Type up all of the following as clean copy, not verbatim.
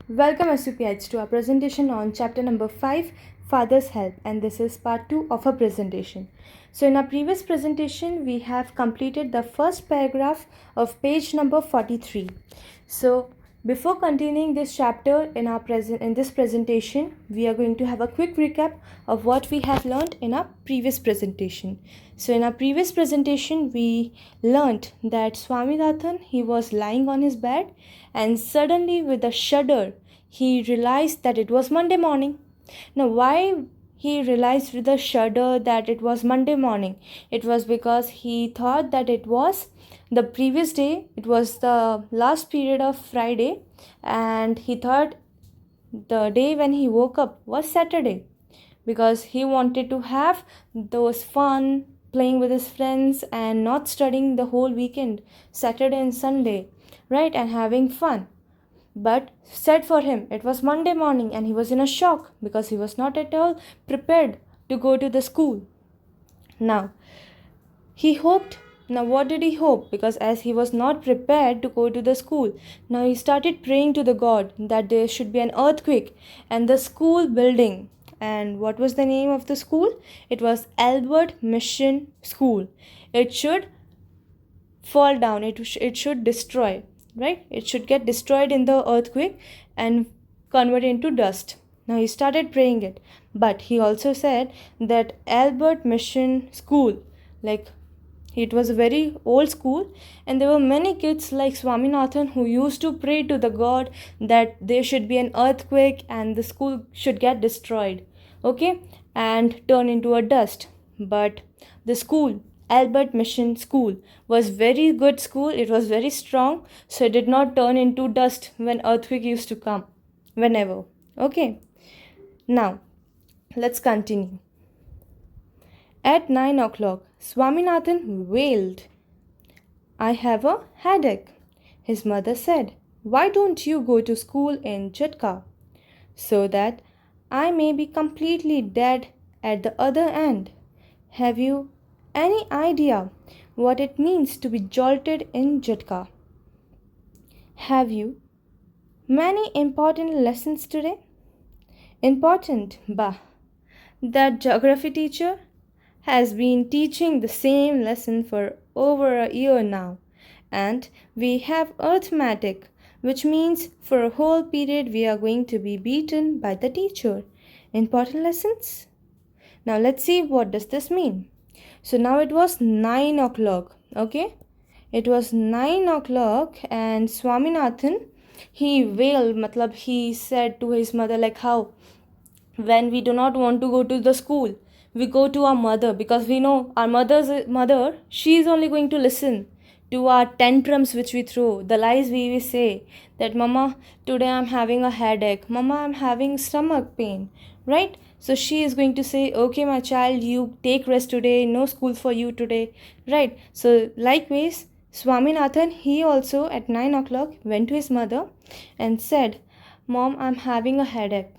Welcome SUPH to our presentation on chapter number 5, Father's Help, and this is part 2 of our presentation. So in our previous presentation, we have completed the first paragraph of page number 43. So before continuing this chapter in this presentation, we are going to have a quick recap of what we have learned in our previous presentation. So in our previous presentation, we learned that Swaminathan, he was lying on his bed, and suddenly with a shudder, he realized that it was Monday morning. Now, why he realized with a shudder that it was Monday morning? It was because he thought that it was the previous day, it was the last period of Friday, and he thought the day when he woke up was Saturday, because he wanted to have those fun playing with his friends and not studying the whole weekend, Saturday and Sunday, right, and having fun. But said for him it was Monday morning, and he was in a shock because he was not at all prepared to go to the school. Now he hoped. Now what did he hope? Because as he was not prepared to go to the school, now he started praying to the God that there should be an earthquake and the school building. And what was the name of the school? It was Albert Mission School. It should fall down, it should destroy, right? It should get destroyed in the earthquake and convert into dust. Now he started praying it, but he also said that Albert Mission School, like, it was a very old school, and there were many kids like Swaminathan who used to pray to the God that there should be an earthquake and the school should get destroyed, okay, and turn into a dust. But the school, Albert Mission School, was very good school. It was very strong, so it did not turn into dust when earthquake used to come, whenever. Okay. Now, let's continue. At 9 o'clock, Swaminathan wailed, "I have a headache." His mother said, "Why don't you go to school in Jatka, so that I may be completely dead at the other end? Have you any idea what it means to be jolted in Jatka? Have you many important lessons today?" Important? Bah! That geography teacher has been teaching the same lesson for over a year now, and we have arithmetic, which means for a whole period we are going to be beaten by the teacher. Important lessons? Now let's see what does this mean. So now it was 9 o'clock, okay? It was 9 o'clock, and Swaminathan, he wailed, matlab he said to his mother, like how when we do not want to go to the school, we go to our mother, because we know our mother, she is only going to listen to our tantrums which we throw, the lies we say, that mama, today I'm having a headache, mama, I'm having stomach pain, right? So she is going to say, okay my child, you take rest today, no school for you today, right? So likewise, Swaminathan, he also at 9 o'clock went to his mother and said, "Mom, I'm having a headache."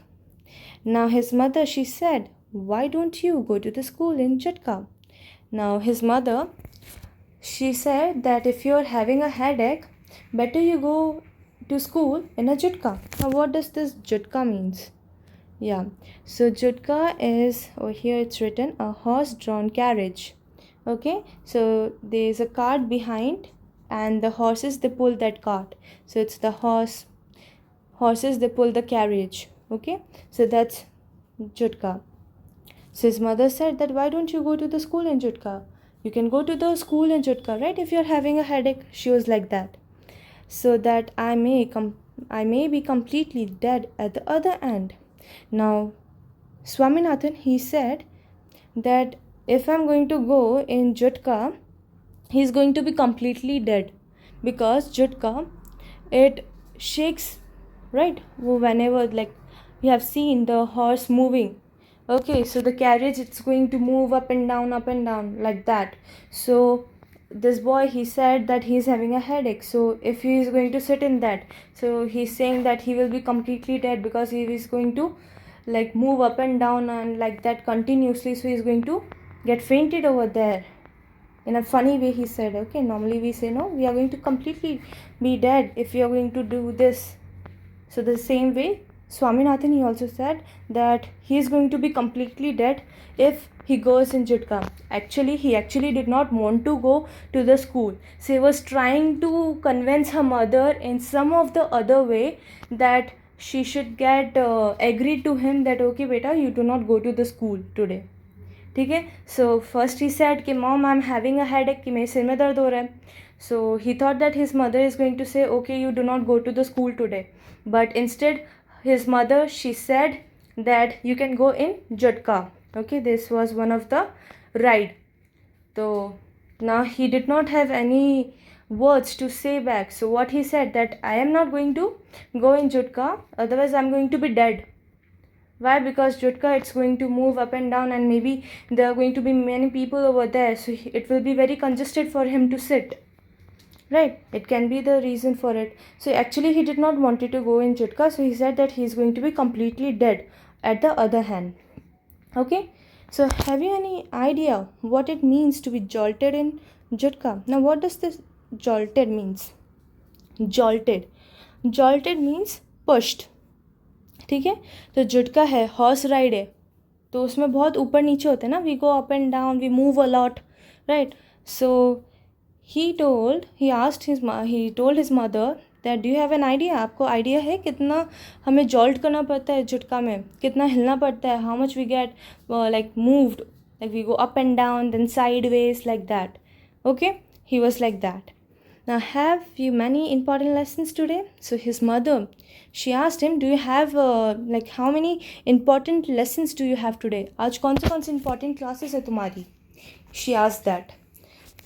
Now his mother, she said, "Why don't you go to the school in Jatka?" Now his mother, she said that if you're having a headache, better you go to school in a Jatka. Now what does this Jatka means? Yeah, so Jatka is, over here it's written, a horse-drawn carriage. Okay, so there's a cart behind, and the horses, they pull that cart. So it's the horses, they pull the carriage. Okay, so that's Jatka. So his mother said that, "Why don't you go to the school in Jatka? You can go to the school in Jatka, right? If you're having a headache." She was like that. "So that I may be completely dead at the other end." Now Swaminathan, he said that if I'm going to go in Jatka, he's going to be completely dead, because Jatka, it shakes, right? Whenever, like, you have seen the horse moving, okay, so the carriage, it's going to move up and down like that. So this boy, he said that he's having a headache, so if he is going to sit in that, so he's saying that he will be completely dead, because he is going to like move up and down and like that continuously, so he's going to get fainted over there. In a funny way he said, okay, normally we say no, we are going to completely be dead if we are going to do this. So the same way, Swaminathan, he also said that he is going to be completely dead if he goes in Jutka. He actually did not want to go to the school. So he was trying to convince her mother in some of the other way that she should get agreed to him that okay beta, you do not go to the school today. ठीक है. So first he said कि mom, I'm having a headache, कि मेरे सिर में दर्द हो रहा है. So he thought that his mother is going to say okay, you do not go to the school today, but instead his mother, she said that you can go in Jutka. Okay, this was one of the ride. So now he did not have any words to say back. So what he said that I am not going to go in Jutka, otherwise I'm going to be dead. Why? Because Jutka, it's going to move up and down, and maybe there are going to be many people over there, so it will be very congested for him to sit. Right, it can be the reason for it. So actually he did not want to go in Jutka, so he said that he is going to be completely dead at the other hand. Okay, so have you any idea what it means to be jolted in Jutka? Now what does this jolted means? Jolted means pushed. ठीक है, तो जुटका है, horse ride है, तो उसमें बहुत ऊपर नीचे होते हैं ना, we go up and down, we move a lot, right. So he told his mother that do you have an idea, आपको आइडिया है कितना हमें जॉल्ट करना पड़ता है जुटका में, कितना हिलना पड़ता है, how much we get like moved, like we go up and down, then sideways, like that. Okay, he was like that. Now have you many important lessons today? So his mother, she asked him, do you have like how many important lessons do you have today? आज कौन से important classes है तुम्हारी? She asked that.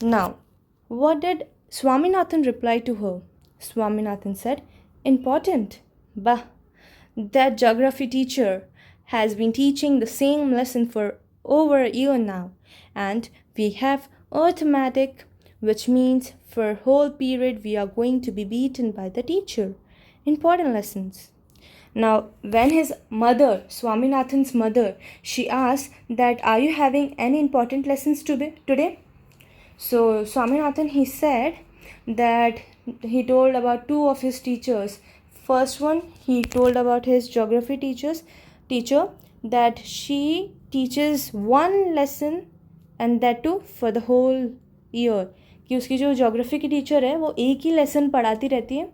Now what did Swaminathan reply to her? Swaminathan said, important? Bah, that geography teacher has been teaching the same lesson for over a year now, and we have arithmetic, which means for a whole period we are going to be beaten by the teacher. Important lessons. Now, when his mother, Swaminathan's mother, she asked that, are you having any important lessons today? So Swaminathan, he said that he told about two of his teachers. First one, he told about his geography teacher that she teaches one lesson and that too for the whole year. कि उसकी जो geography की teacher है वो एक ही lesson पढ़ाती रहती है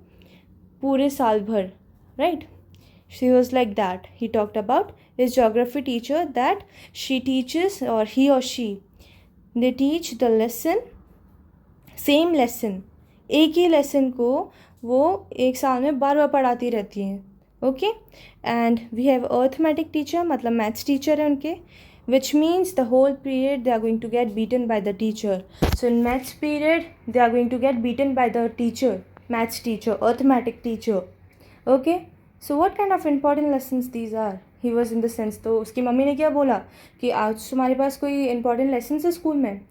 पूरे साल भर, right? She was like that. He talked about his geography teacher that she teaches, or he or she, they teach the lesson, same lesson, एक ही लेसन को वो एक साल में बार पढ़ाती रहती हैं. Okay, and we have arithmetic teacher, मतलब मैथ्स टीचर है उनके, which means the whole period they are going to get beaten by the teacher. So in maths period they are going to get beaten by the teacher, maths teacher, arithmetic teacher. Okay, so what kind of important lessons these are? He was in the sense, तो उसकी mummy ने क्या बोला कि आज तुम्हारे पास कोई important lessons है स्कूल में?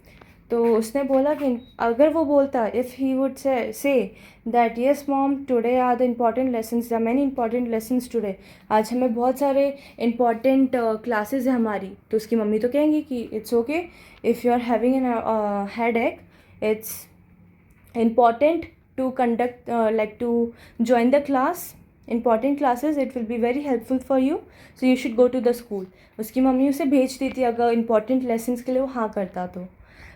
तो उसने बोला कि अगर वो बोलता, if he would say that yes mom, today are the important lessons, there are many important lessons today, आज हमें बहुत सारे important classes है हमारी, तो उसकी मम्मी तो कहेंगी कि it's okay if you are having a headache, it's important to conduct like to join the class, important classes, it will be very helpful for you, so you should go to the school. उसकी mummy उसे भेज दी थी अगर important lessons के लिए वो हाँ करता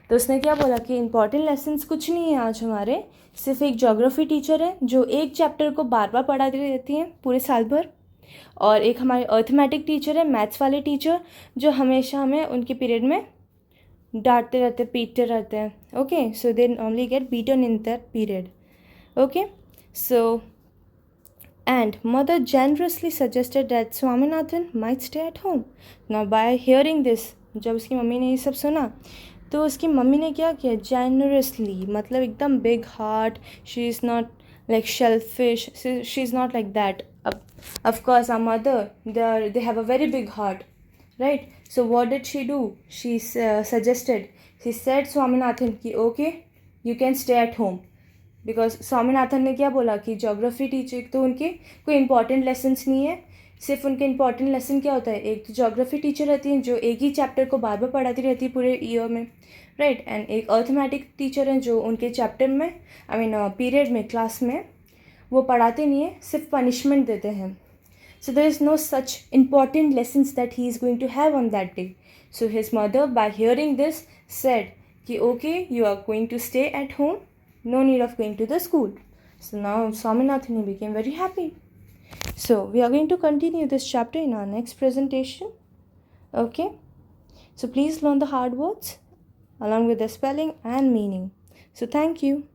तो उसने क्या बोला कि इम्पॉर्टेंट लेसन्स कुछ नहीं है आज हमारे, सिर्फ एक ज्योग्राफी टीचर है जो एक चैप्टर को बार बार पढ़ाती रहती हैं पूरे साल भर, और एक हमारे अर्थमेटिक टीचर है, मैथ्स वाले टीचर, जो हमेशा हमें उनके पीरियड में डांटते रहते, पीटते रहते हैं. Okay, so they normally get beaten in that period. Okay, so and mother generously suggested that Swaminathan might stay at home. Now by hearing this, जब उसकी मम्मी ने ये सब सुना तो उसकी मम्मी ने क्या किया, जेनरसली, मतलब एकदम big heart, she is not like shellfish, she is not like that. Of course our mother, they have a very big heart, right? So what did she do? She suggested, she said Swaminathan कि okay, you can stay at home. Because Swaminathan ने क्या बोला कि geography teacher तो उनके कोई important lessons नहीं है, सिर्फ उनके इंपॉर्टेंट लेसन क्या होता है, एक तो ज्योग्राफी टीचर रहती है जो एक ही चैप्टर को बार बार पढ़ाती रहती है पूरे ईयर में, राइट, एंड एक अर्थमेटिक टीचर है जो उनके चैप्टर में, आई मीन पीरियड में, क्लास में वो पढ़ाते नहीं है, सिर्फ पनिशमेंट देते हैं. So there is no such important lessons that he is going to have on that day. So his mother, by hearing this, said कि okay, you are going to stay at home, no need of going to the school. So now Swaminathani became very happy. So we are going to continue this chapter in our next presentation. Okay, so please learn the hard words along with the spelling and meaning. So thank you.